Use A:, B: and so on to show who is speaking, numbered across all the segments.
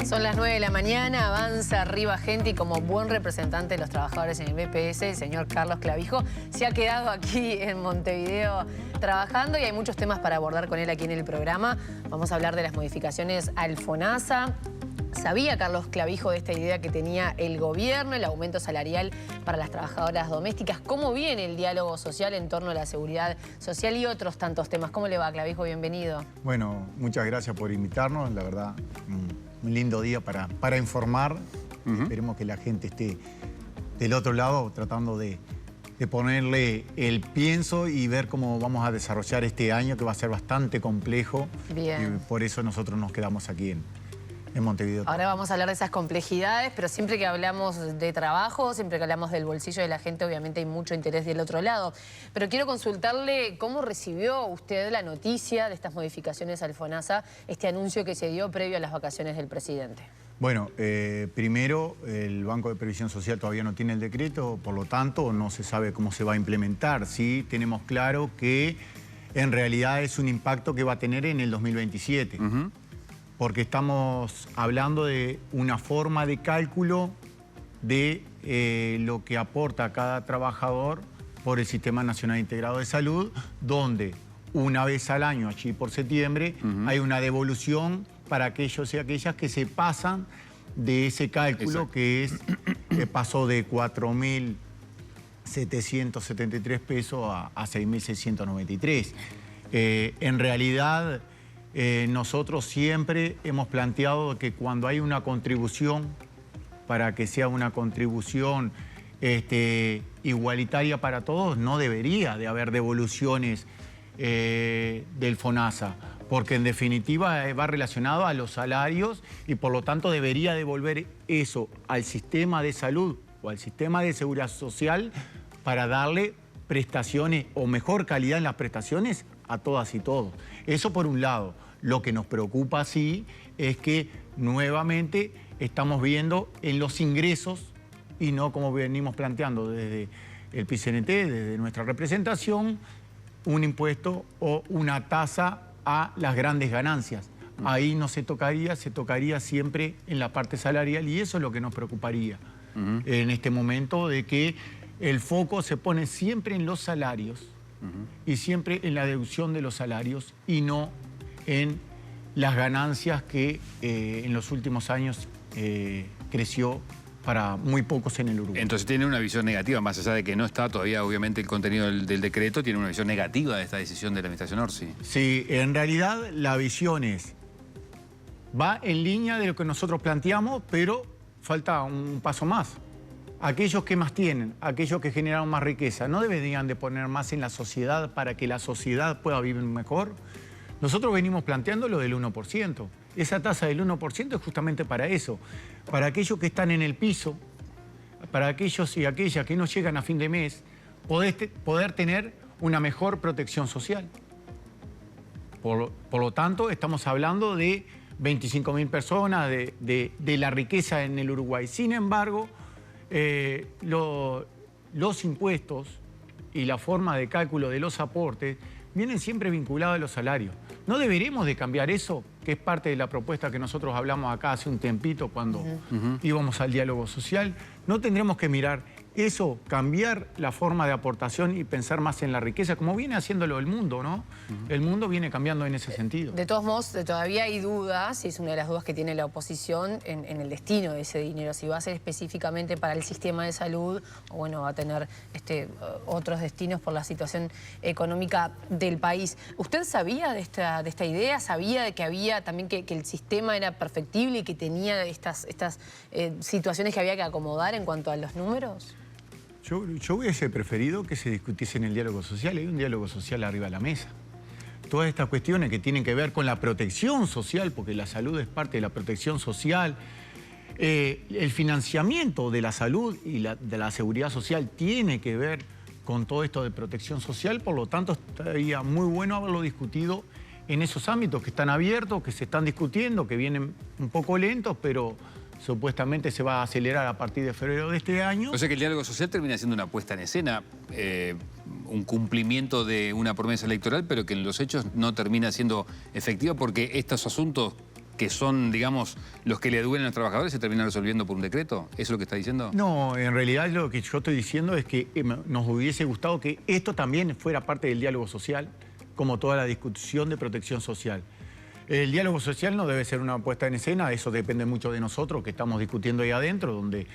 A: Son las 9 de la mañana, avanza arriba gente y como buen representante de los trabajadores en el BPS, el señor Carlos Clavijo se ha quedado aquí en Montevideo trabajando y hay muchos temas para abordar con él aquí en el programa. Vamos a hablar de las modificaciones al FONASA. ¿Sabía Carlos Clavijo de esta idea que tenía el gobierno, el aumento salarial para las trabajadoras domésticas? ¿Cómo viene el diálogo social en torno a la seguridad social y otros tantos temas? ¿Cómo le va, Clavijo? Bienvenido.
B: Bueno, muchas gracias por invitarnos. La verdad, un lindo día para informar. Esperemos que la gente esté del otro lado tratando de ponerle el pienso y ver cómo vamos a desarrollar este año, que va a ser bastante complejo.
A: Bien.
B: Y por eso nosotros nos quedamos aquí en Montevideo.
A: Ahora vamos a hablar de esas complejidades, pero siempre que hablamos de trabajo, siempre que hablamos del bolsillo de la gente, obviamente hay mucho interés del otro lado. Pero quiero consultarle cómo recibió usted la noticia de estas modificaciones al FONASA, este anuncio que se dio previo a las vacaciones del presidente.
B: Bueno, primero, el Banco de Previsión Social todavía no tiene el decreto, por lo tanto, no se sabe cómo se va a implementar. Sí, tenemos claro que en realidad es un impacto que va a tener en el 2027. Porque estamos hablando de una forma de cálculo de lo que aporta cada trabajador por el Sistema Nacional Integrado de Salud, donde una vez al año, allí por septiembre, hay una devolución para aquellos y aquellas que se pasan de ese cálculo. Exacto. Que pasó de 4.773 pesos a 6.693. En realidad, nosotros siempre hemos planteado que cuando hay una contribución, para que sea una contribución igualitaria para todos, no debería de haber devoluciones del FONASA, porque en definitiva va relacionado a los salarios y por lo tanto debería devolver eso al sistema de salud o al sistema de seguridad social para darle prestaciones o mejor calidad en las prestaciones a todas y todos. Eso por un lado. Lo que nos preocupa, sí, es que nuevamente estamos viendo en los ingresos y no como venimos planteando desde el PCNT, desde nuestra representación, un impuesto o una tasa a las grandes ganancias. Ahí no se tocaría siempre en la parte salarial y eso es lo que nos preocuparía en este momento, de que el foco se pone siempre en los salarios y siempre en la deducción de los salarios y no en las ganancias que en los últimos años creció para muy pocos en el Uruguay.
C: Entonces tiene una visión negativa, más allá de que no está todavía obviamente el contenido del decreto, tiene una visión negativa de esta decisión de la Administración Orsi.
B: Sí, en realidad la visión va en línea de lo que nosotros planteamos, pero falta un paso más. Aquellos que más tienen, aquellos que generaron más riqueza, ¿no deberían de poner más en la sociedad para que la sociedad pueda vivir mejor? Nosotros venimos planteando lo del 1%. Esa tasa del 1% es justamente para eso, para aquellos que están en el piso, para aquellos y aquellas que no llegan a fin de mes, poder tener una mejor protección social. Por lo tanto, estamos hablando de 25.000 personas, de la riqueza en el Uruguay. Sin embargo, los impuestos y la forma de cálculo de los aportes vienen siempre vinculados a los salarios. ¿No deberíamos de cambiar eso, que es parte de la propuesta que nosotros hablamos acá hace un tiempito cuando íbamos al diálogo social? ¿No tendremos que mirar eso, cambiar la forma de aportación y pensar más en la riqueza, como viene haciéndolo el mundo, ¿no? El mundo viene cambiando en ese sentido.
A: De todos modos, todavía hay dudas, y es una de las dudas que tiene la oposición, en el destino de ese dinero, si va a ser específicamente para el sistema de salud o bueno, va a tener otros destinos por la situación económica del país. ¿Usted sabía de esta idea? ¿Sabía de que había también que el sistema era perfectible y que tenía estas situaciones que había que acomodar en cuanto a los números?
B: Yo hubiese preferido que se discutiese en el diálogo social. Hay un diálogo social arriba de la mesa. Todas estas cuestiones que tienen que ver con la protección social, porque la salud es parte de la protección social, el financiamiento de la salud y de la seguridad social tiene que ver con todo esto de protección social, por lo tanto estaría muy bueno haberlo discutido en esos ámbitos que están abiertos, que se están discutiendo, que vienen un poco lentos, pero supuestamente se va a acelerar a partir de febrero de este año.
C: O sea que el diálogo social termina siendo una puesta en escena, un cumplimiento de una promesa electoral, pero que en los hechos no termina siendo efectiva porque estos asuntos que son, digamos, los que le duelen a los trabajadores, se terminan resolviendo por un decreto? ¿Eso es lo que está diciendo?
B: No, en realidad lo que yo estoy diciendo es que nos hubiese gustado que esto también fuera parte del diálogo social, como toda la discusión de protección social. El diálogo social no debe ser una puesta en escena, eso depende mucho de nosotros que estamos discutiendo ahí adentro, donde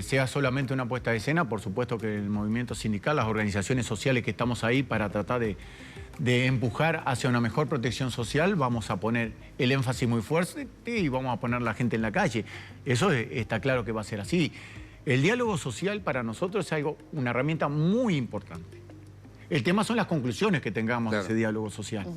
B: sea solamente una puesta de escena. Por supuesto que el movimiento sindical, las organizaciones sociales que estamos ahí para tratar de empujar hacia una mejor protección social, vamos a poner el énfasis muy fuerte y vamos a poner a la gente en la calle. Eso está claro que va a ser así. El diálogo social para nosotros es una herramienta muy importante. El tema son las conclusiones que tengamos de ese diálogo social.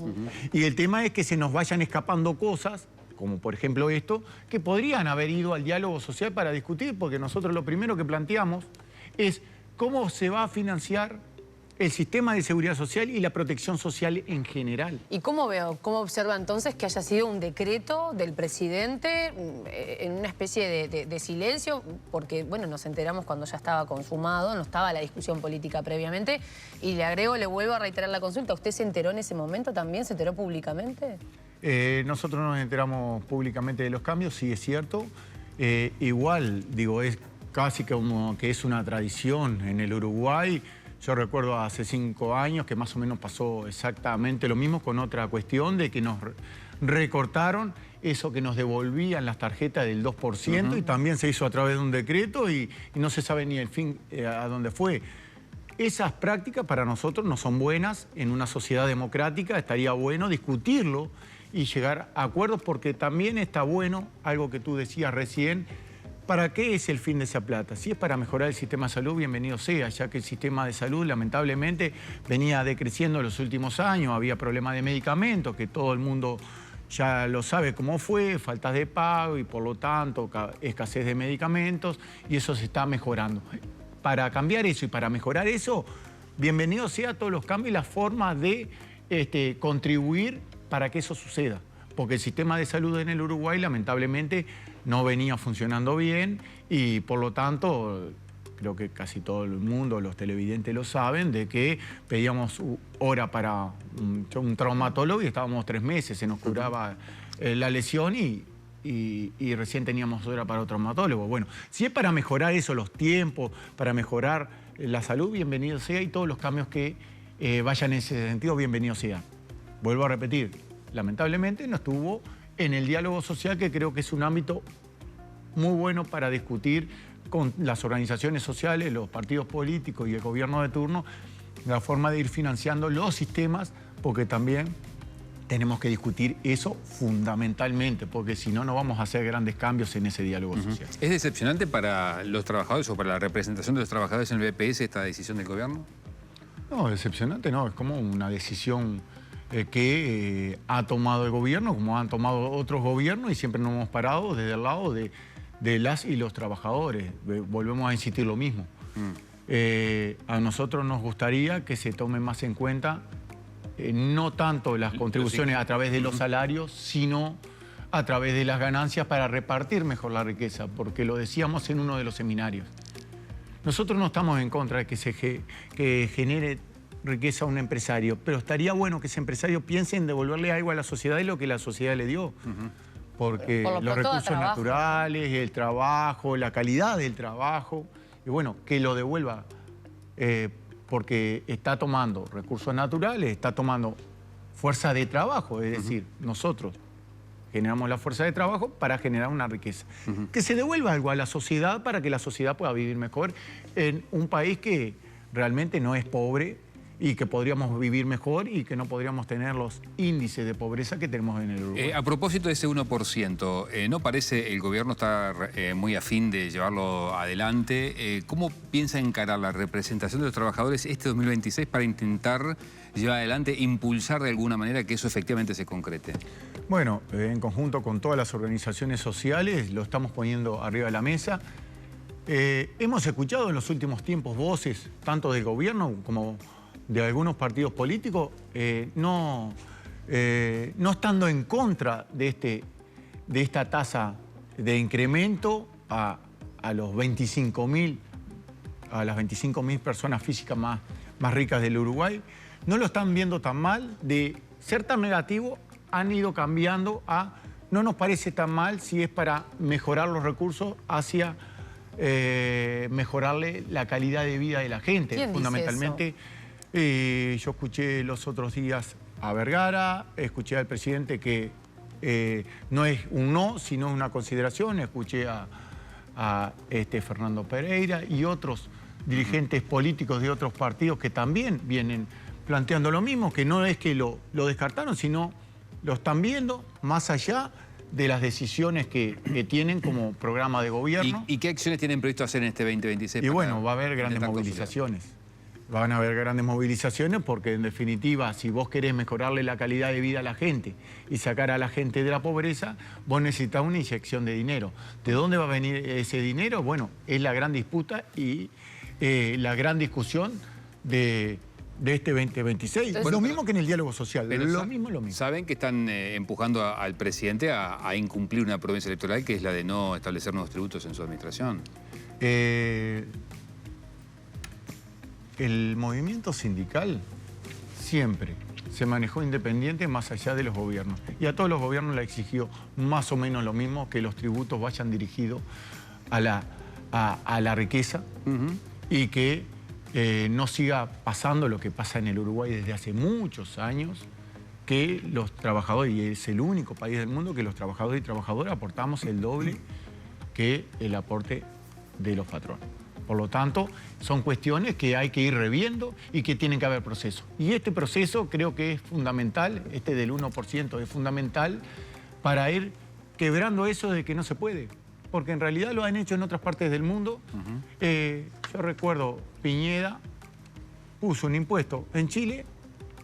B: Y el tema es que se nos vayan escapando cosas, como por ejemplo esto, que podrían haber ido al diálogo social para discutir, porque nosotros lo primero que planteamos es cómo se va a financiar el sistema de seguridad social y la protección social en general.
A: ¿Y cómo observa entonces que haya sido un decreto del presidente en una especie de silencio? Porque, bueno, nos enteramos cuando ya estaba consumado, no estaba la discusión política previamente. Y le vuelvo a reiterar la consulta. ¿Usted se enteró en ese momento también? ¿Se enteró públicamente?
B: Nosotros nos enteramos públicamente de los cambios, sí es cierto. Igual, digo, es casi como que es una tradición en el Uruguay. Yo recuerdo hace 5 años que más o menos pasó exactamente lo mismo con otra cuestión de que nos recortaron eso que nos devolvían las tarjetas del 2% y también se hizo a través de un decreto y no se sabe ni el fin a dónde fue. Esas prácticas para nosotros no son buenas en una sociedad democrática. Estaría bueno discutirlo y llegar a acuerdos, porque también está bueno, algo que tú decías recién, ¿para qué es el fin de esa plata? Si es para mejorar el sistema de salud, bienvenido sea, ya que el sistema de salud lamentablemente venía decreciendo en los últimos años, había problemas de medicamentos, que todo el mundo ya lo sabe cómo fue, faltas de pago y por lo tanto escasez de medicamentos, y eso se está mejorando. Para cambiar eso y para mejorar eso, bienvenido sea todos los cambios y las formas de contribuir para que eso suceda. Porque el sistema de salud en el Uruguay lamentablemente no venía funcionando bien y por lo tanto, creo que casi todo el mundo, los televidentes lo saben, de que pedíamos hora para un traumatólogo y estábamos 3 meses, se nos curaba la lesión y recién teníamos hora para otro traumatólogo. Bueno, si es para mejorar eso, los tiempos, para mejorar la salud, bienvenido sea, y todos los cambios que vayan en ese sentido, bienvenido sea. Vuelvo a repetir, lamentablemente no estuvo en el diálogo social, que creo que es un ámbito muy bueno para discutir con las organizaciones sociales, los partidos políticos y el gobierno de turno, la forma de ir financiando los sistemas, porque también tenemos que discutir eso fundamentalmente, porque si no, no vamos a hacer grandes cambios en ese diálogo social.
C: ¿Es decepcionante para los trabajadores o para la representación de los trabajadores en el BPS esta decisión del gobierno?
B: No, decepcionante no, es como una decisión que ha tomado el gobierno, como han tomado otros gobiernos, y siempre nos hemos parado desde el lado de las y los trabajadores. Volvemos a insistir lo mismo. A nosotros nos gustaría que se tome más en cuenta no tanto las contribuciones a través de los salarios, sino a través de las ganancias para repartir mejor la riqueza, porque lo decíamos en uno de los seminarios. Nosotros no estamos en contra de que genere riqueza a un empresario, pero estaría bueno que ese empresario piense en devolverle algo a la sociedad de lo que la sociedad le dio. Porque los recursos naturales, el trabajo, la calidad del trabajo, y bueno, que lo devuelva, porque está tomando recursos naturales, está tomando fuerza de trabajo, es decir, nosotros generamos la fuerza de trabajo para generar una riqueza. Que se devuelva algo a la sociedad para que la sociedad pueda vivir mejor en un país que realmente no es pobre y que podríamos vivir mejor y que no podríamos tener los índices de pobreza que tenemos en el Uruguay.
C: A propósito de ese 1%, ¿no parece el gobierno está muy afín de llevarlo adelante? ¿Cómo piensa encarar la representación de los trabajadores este 2026 para intentar llevar adelante, impulsar de alguna manera que eso efectivamente se concrete?
B: Bueno, en conjunto con todas las organizaciones sociales lo estamos poniendo arriba de la mesa. Hemos escuchado en los últimos tiempos voces, tanto del gobierno como de algunos partidos políticos, no estando en contra de esta tasa de incremento a las 25.000 personas físicas más ricas del Uruguay. No lo están viendo tan mal. De ser tan negativo, han ido cambiando a no nos parece tan mal si es para mejorar los recursos hacia mejorarle la calidad de vida de la gente.
A: ¿Quién dice
B: fundamentalmente, yo escuché los otros días a Vergara, escuché al presidente que no es un no, sino una consideración, escuché a Fernando Pereira y otros dirigentes políticos de otros partidos que también vienen planteando lo mismo, que no es que lo descartaron, sino lo están viendo más allá de las decisiones que tienen como programa de gobierno.
C: ¿Y qué acciones tienen previsto hacer en este 2026?
B: Y bueno, va a haber grandes movilizaciones. Van a haber grandes movilizaciones porque, en definitiva, si vos querés mejorarle la calidad de vida a la gente y sacar a la gente de la pobreza, vos necesitas una inyección de dinero. ¿De dónde va a venir ese dinero? Bueno, es la gran disputa y la gran discusión de este 2026. Bueno, lo mismo que en el diálogo social, lo mismo.
C: Saben que están empujando al presidente a incumplir una promesa electoral, que es la de no establecer nuevos tributos en su administración.
B: El movimiento sindical siempre se manejó independiente más allá de los gobiernos. Y a todos los gobiernos le exigió más o menos lo mismo, que los tributos vayan dirigidos a la riqueza y que no siga pasando lo que pasa en el Uruguay desde hace muchos años, que los trabajadores, y es el único país del mundo que los trabajadores y trabajadoras aportamos el doble que el aporte de los patrones. Por lo tanto, son cuestiones que hay que ir reviendo y que tienen que haber procesos. Y este proceso creo que es fundamental, este del 1% es fundamental para ir quebrando eso de que no se puede. Porque en realidad lo han hecho en otras partes del mundo. Yo recuerdo, Piñera puso un impuesto en Chile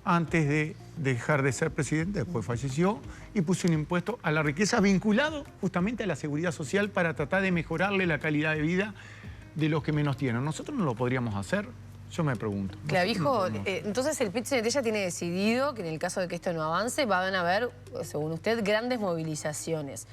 B: antes de dejar de ser presidente, después falleció, y puso un impuesto a la riqueza vinculado justamente a la seguridad social para tratar de mejorarle la calidad de vida de los que menos tienen. ¿Nosotros no lo podríamos hacer? Yo me pregunto.
A: Clavijo, entonces el PIT-CNT ya tiene decidido que en el caso de que esto no avance van a haber, según usted, grandes movilizaciones.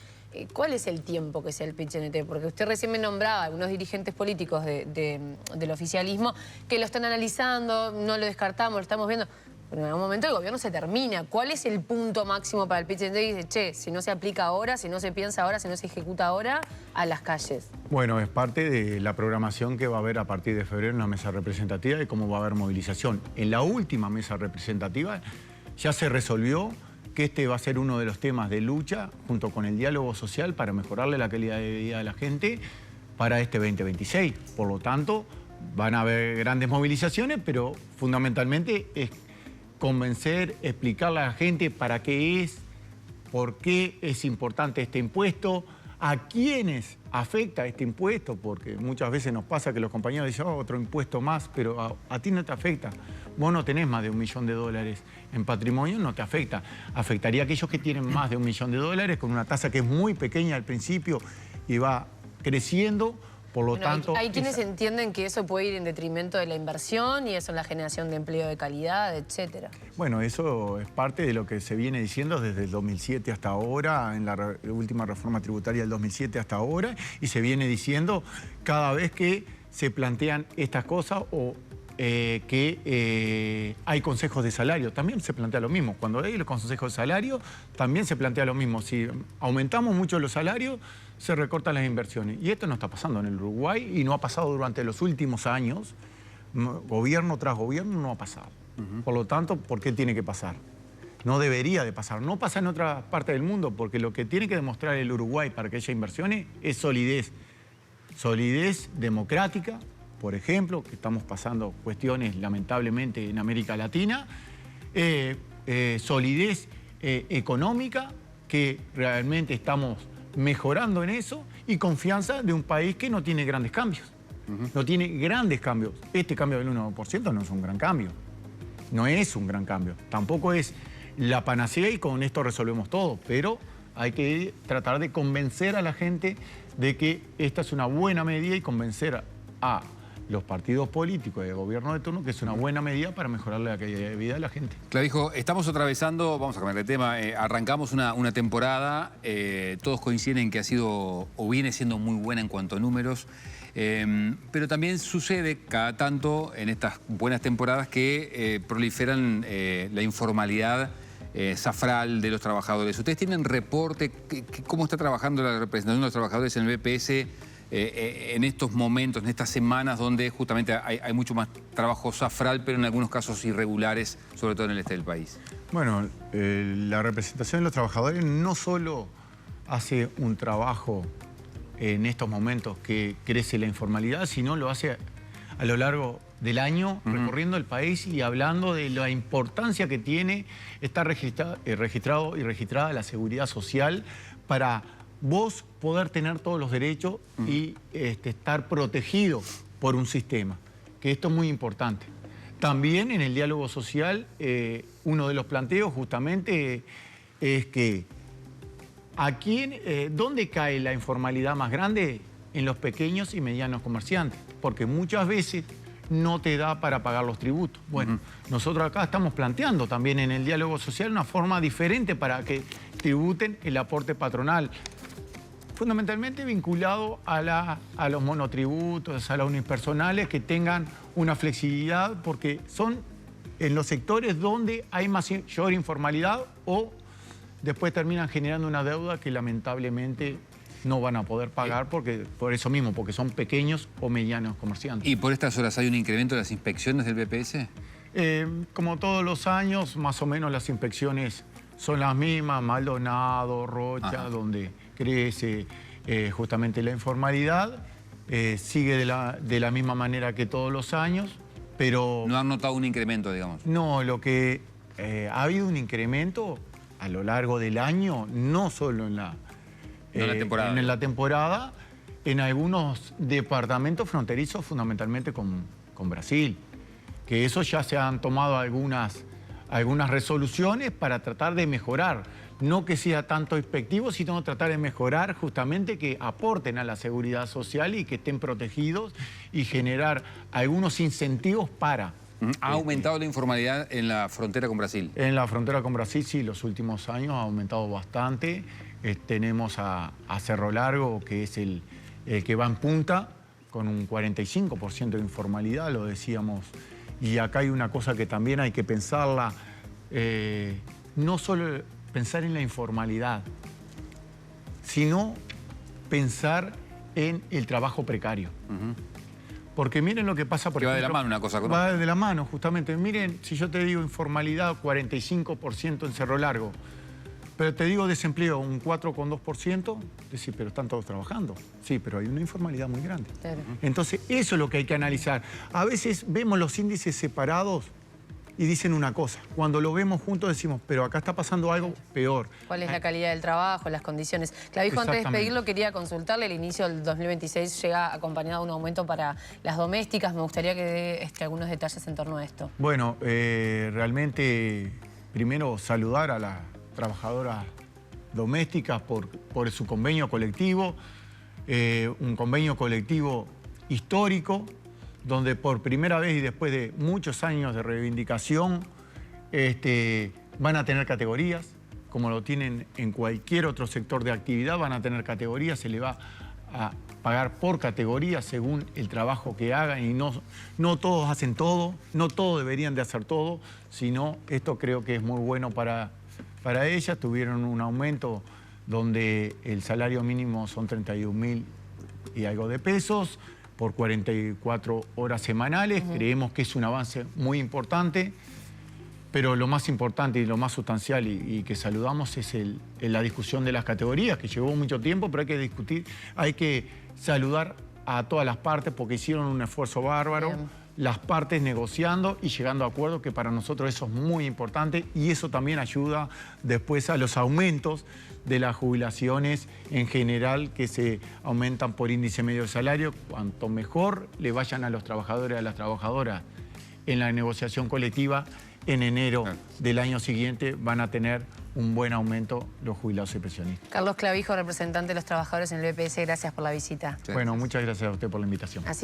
A: ¿Cuál es el tiempo que sea el PIT-CNT? Porque usted recién me nombraba a algunos dirigentes políticos del oficialismo que lo están analizando, no lo descartamos, lo estamos viendo. Pero en algún momento el gobierno se termina. ¿Cuál es el punto máximo para el PIT-CNT? Y dice, che, si no se aplica ahora, si no se piensa ahora, si no se ejecuta ahora, a las calles.
B: Bueno, es parte de la programación que va a haber a partir de febrero en la mesa representativa y cómo va a haber movilización. En la última mesa representativa ya se resolvió que este va a ser uno de los temas de lucha junto con el diálogo social para mejorarle la calidad de vida de la gente para este 2026. Por lo tanto, van a haber grandes movilizaciones, pero fundamentalmente es convencer, explicarle a la gente para qué es, por qué es importante este impuesto, a quiénes afecta este impuesto, porque muchas veces nos pasa que los compañeros dicen, oh, otro impuesto más, pero a ti no te afecta. Vos no tenés más de $1 millón en patrimonio, no te afecta. Afectaría a aquellos que tienen más de $1 millón con una tasa que es muy pequeña al principio y va creciendo. Por lo tanto,
A: hay quienes entienden que eso puede ir en detrimento de la inversión y eso en la generación de empleo de calidad, etcétera.
B: Bueno, eso es parte de lo que se viene diciendo desde el 2007 hasta ahora, en la última reforma tributaria del 2007 hasta ahora, y se viene diciendo cada vez que se plantean estas cosas o que hay consejos de salario, también se plantea lo mismo. Cuando hay los consejos de salario, también se plantea lo mismo. Si aumentamos mucho los salarios, se recortan las inversiones. Y esto no está pasando en el Uruguay y no ha pasado durante los últimos años. Gobierno tras gobierno no ha pasado. Por lo tanto, ¿por qué tiene que pasar? No debería de pasar. No pasa en otra parte del mundo, porque lo que tiene que demostrar el Uruguay para que haya inversiones es solidez. Solidez democrática, por ejemplo, que estamos pasando cuestiones lamentablemente en América Latina, solidez económica, que realmente estamos mejorando en eso, y confianza de un país que no tiene grandes cambios. No tiene grandes cambios. Este cambio del 1% no es un gran cambio. No es un gran cambio. Tampoco es la panacea y con esto resolvemos todo, pero hay que tratar de convencer a la gente de que esta es una buena medida y convencer a los partidos políticos y el gobierno de turno que es una buena medida para mejorarle la calidad de vida de la gente.
C: Clavijo, estamos atravesando, vamos a cambiar de tema, arrancamos una temporada, todos coinciden en que ha sido o viene siendo muy buena en cuanto a números, pero también sucede cada tanto en estas buenas temporadas que proliferan la informalidad Zafral de los trabajadores. ¿Ustedes tienen reporte? ¿Cómo está trabajando la representación de los trabajadores en el BPS en estos momentos, en estas semanas donde justamente hay mucho más trabajo zafral, pero en algunos casos irregulares, sobre todo en el este del país?
B: Bueno, la representación de los trabajadores no solo hace un trabajo en estos momentos que crece la informalidad, sino lo hace a lo largo del año, recorriendo el país y hablando de la importancia que tiene estar registrado y registrada la seguridad social para vos poder tener todos los derechos y estar protegido por un sistema, que esto es muy importante. También en el diálogo social, uno de los planteos justamente es que ¿dónde cae la informalidad más grande? En los pequeños y medianos comerciantes, porque muchas veces no te da para pagar los tributos. Bueno, nosotros acá estamos planteando también en el diálogo social una forma diferente para que tributen el aporte patronal, fundamentalmente vinculado a los monotributos, a los unipersonales, que tengan una flexibilidad, porque son en los sectores donde hay mayor informalidad o después terminan generando una deuda que lamentablemente no van a poder pagar por eso mismo, porque son pequeños o medianos comerciantes.
C: ¿Y por estas horas hay un incremento de las inspecciones del BPS?
B: Como todos los años, más o menos las inspecciones son las mismas, Maldonado, Rocha, donde crece justamente la informalidad. Sigue de la misma manera que todos los años, pero...
C: ¿No han notado un incremento, digamos?
B: No, lo que ha habido un incremento a lo largo del año, no solo en la temporada, en algunos departamentos fronterizos, fundamentalmente con Brasil, que eso ya se han tomado algunas resoluciones para tratar de mejorar, no que sea tanto expectivo, sino tratar de mejorar justamente que aporten a la seguridad social y que estén protegidos y generar algunos incentivos para...
C: ¿Ha aumentado la informalidad en la frontera con Brasil?
B: En la frontera con Brasil, sí, los últimos años ha aumentado bastante. Tenemos a Cerro Largo, que es el que va en punta, con un 45% de informalidad, lo decíamos. Y acá hay una cosa que también hay que pensarla, no solo pensar en la informalidad, sino pensar en el trabajo precario. Porque miren lo que pasa, por ejemplo...
C: va de la mano una cosa con otra.
B: Va de la mano, justamente. Miren, si yo te digo informalidad, 45% en Cerro Largo, pero te digo desempleo, un 4,2%, decís, pero están todos trabajando. Sí, pero hay una informalidad muy grande. Claro. Entonces, eso es lo que hay que analizar. A veces vemos los índices separados y dicen una cosa. Cuando lo vemos juntos decimos, pero acá está pasando algo peor.
A: ¿Cuál es la calidad del trabajo, las condiciones? Clavijo, antes de despedirlo, quería consultarle. El inicio del 2026 llega acompañado de un aumento para las domésticas. Me gustaría que dé algunos detalles en torno a esto.
B: Bueno, realmente, primero saludar a las trabajadoras domésticas por su convenio colectivo. Un convenio colectivo histórico, donde por primera vez y después de muchos años de reivindicación van a tener categorías, como lo tienen en cualquier otro sector de actividad, van a tener categorías, se le va a pagar por categoría según el trabajo que hagan y no todos hacen todo, no todos deberían de hacer todo, sino esto creo que es muy bueno para ellas. Tuvieron un aumento donde el salario mínimo son 31.000 y algo de pesos, por 44 horas semanales. Creemos que es un avance muy importante, pero lo más importante y lo más sustancial y que saludamos es la discusión de las categorías, que llevó mucho tiempo, pero hay que discutir, hay que saludar a todas las partes porque hicieron un esfuerzo bárbaro. Bien. Las partes negociando y llegando a acuerdos, que para nosotros eso es muy importante y eso también ayuda después a los aumentos de las jubilaciones en general, que se aumentan por índice medio de salario. Cuanto mejor le vayan a los trabajadores y a las trabajadoras en la negociación colectiva, en enero del año siguiente van a tener un buen aumento los jubilados y pensionistas.
A: Carlos Clavijo, representante de los trabajadores en el BPS, gracias por la visita.
B: Bueno, muchas gracias a usted por la invitación.
A: Así